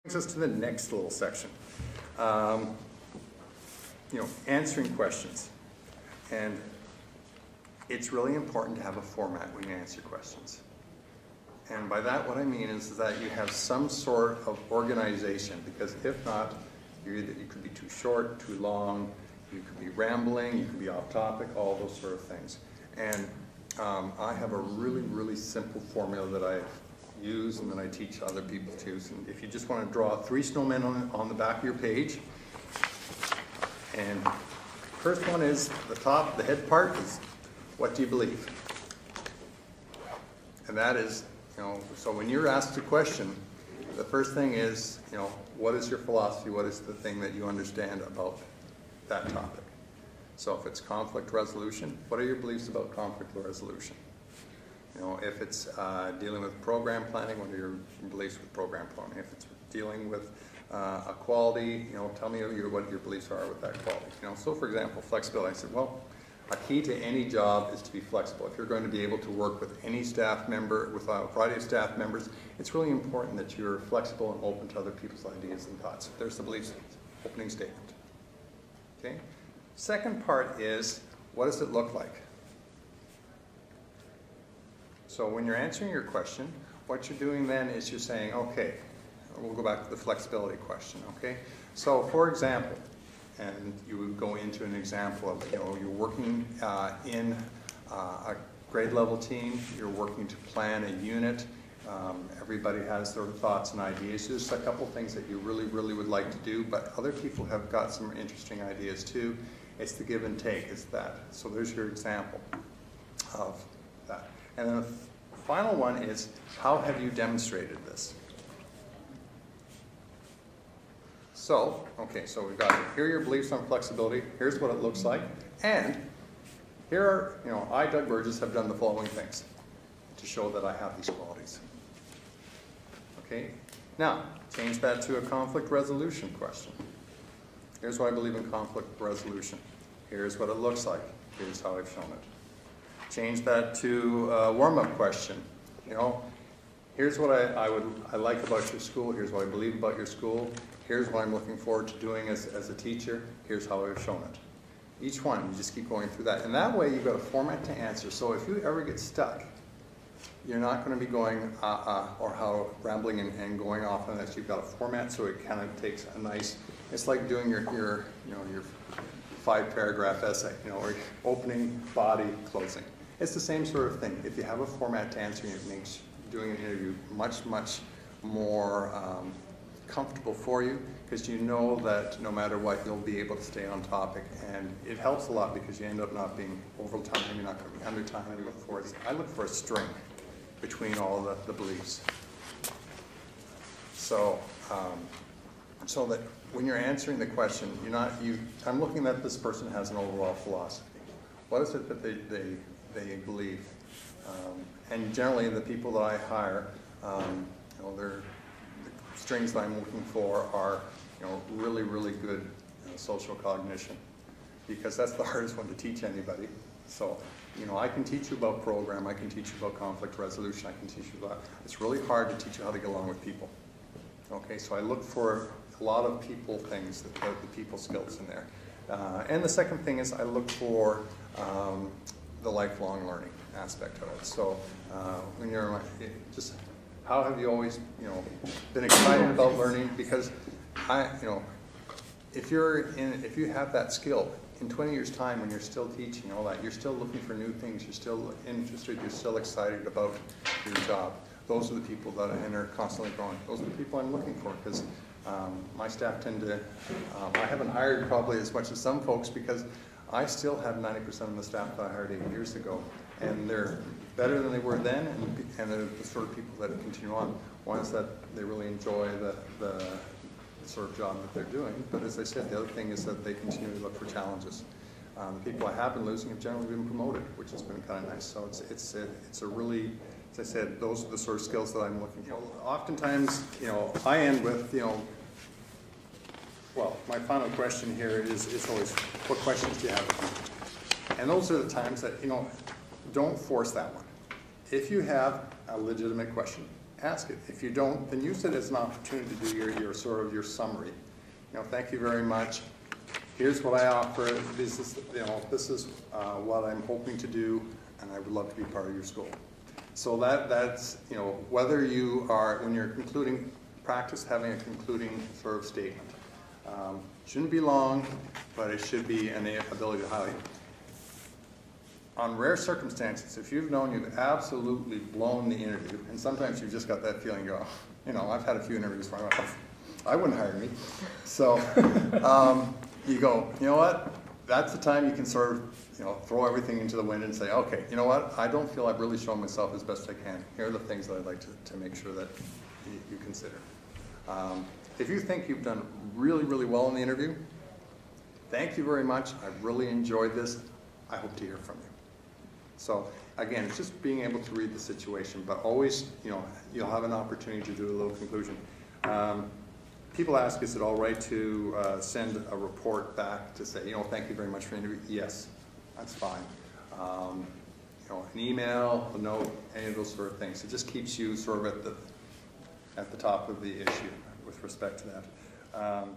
Brings us to the next little section. Answering questions. And it's really important to have a format when you answer questions. And by that, what I mean is that you have some sort of organization, because if not, you could be too short, too long, you could be rambling, you could be off topic, all those sort of things. And I have a really, really simple formula that I use and that I teach other people to use. And if you just want to draw 3 snowmen on the back of your page, and first one is the top, the head part is, what do you believe? And that is, so when you're asked a question, the first thing is, what is your philosophy? What is the thing that you understand about that topic? So if it's conflict resolution, what are your beliefs about conflict resolution? If it's dealing with program planning, what are your beliefs with program planning? If it's dealing with a quality, tell me what your beliefs are with that quality. So for example, flexibility. I said, well, a key to any job is to be flexible. If you're going to be able to work with any staff member, with a variety of staff members, it's really important that you're flexible and open to other people's ideas and thoughts. There's the beliefs opening statement. Okay. Second part is, what does it look like? So when you're answering your question, what you're doing then is you're saying, okay, we'll go back to the flexibility question, okay? So for example, and you would go into an example of, you're working in a grade level team, you're working to plan a unit, everybody has their thoughts and ideas. There's a couple things that you really, really would like to do, but other people have got some interesting ideas too. It's the give and take, it's that. So there's your example of that. And then the final one is, how have you demonstrated this? So, okay, so we've got, here are your beliefs on flexibility, here's what it looks like, and here are, I, Doug Burgess, have done the following things to show that I have these qualities. Okay, now, change that to a conflict resolution question. Here's what I believe in conflict resolution. Here's what it looks like. Here's how I've shown it. Change that to a warm-up question. Here's what I like about your school. Here's what I believe about your school. Here's what I'm looking forward to doing as a teacher. Here's how I've shown it. Each one, you just keep going through that. And that way, you've got a format to answer. So if you ever get stuck, you're not going to be going or how rambling and going off on this. You've got a format, so it kind of takes a nice. It's like doing your 5-paragraph essay, or opening, body, closing. It's the same sort of thing. If you have a format to answer, it makes doing an interview much, much more comfortable for you, because you know that no matter what, you'll be able to stay on topic, and it helps a lot because you end up not being over time, you're not going to be under time. I look for a string between all the beliefs. So, so that when you're answering the question, I'm looking at this person has an overall philosophy. What is it that they believe? And generally, the people that I hire, the strings that I'm looking for are, really, really good social cognition, because that's the hardest one to teach anybody. So, I can teach you about program, I can teach you about conflict resolution, I can teach you about. It's really hard to teach you how to get along with people. Okay, so I look for a lot of people things, the people skills in there. And the second thing is I look for the lifelong learning aspect of it. So when you're just, how have you always, been excited about learning? Because if you have that skill, in 20 years' time, when you're still teaching all that, you're still looking for new things, you're still interested, you're still excited about your job. Those are the people that are constantly growing. Those are the people I'm looking for, because my staff tend to, I haven't hired probably as much as some folks, because I still have 90% of the staff that I hired 8 years ago, and they're better than they were then, and they're the sort of people that continue on. One is that they really enjoy the sort of job that they're doing, but as I said, the other thing is that they continue to look for challenges. The people I have been losing have generally been promoted, which has been kind of nice. So it's a really, as I said, those are the sort of skills that I'm looking for. Oftentimes, I end with, well, my final question here is always, what questions do you have? And those are the times that, don't force that one. If you have a legitimate question, ask it. If you don't, then use it as an opportunity to do your sort of your summary. You know, thank you very much. Here's what I offer. This is, this is what I'm hoping to do, and I would love to be part of your school. So that's, whether you are, when you're concluding, practice having a concluding sort of statement. Shouldn't be long, but it should be an ability to highlight. On rare circumstances, if you've known you've absolutely blown the interview, and sometimes you've just got that feeling, I've had a few interviews where I wouldn't hire me. So you go, you know what? That's the time you can sort of, throw everything into the wind and say, okay, you know what? I don't feel I've really shown myself as best I can. Here are the things that I'd like to make sure that you consider. If you think you've done really, really well in the interview, thank you very much. I've really enjoyed this. I hope to hear from you. So again, it's just being able to read the situation, but always, you'll have an opportunity to do a little conclusion. People ask, is it all right to send a report back to say, thank you very much for the interview? Yes, that's fine. An email, a note, any of those sort of things. It just keeps you sort of at the top of the issue with respect to that.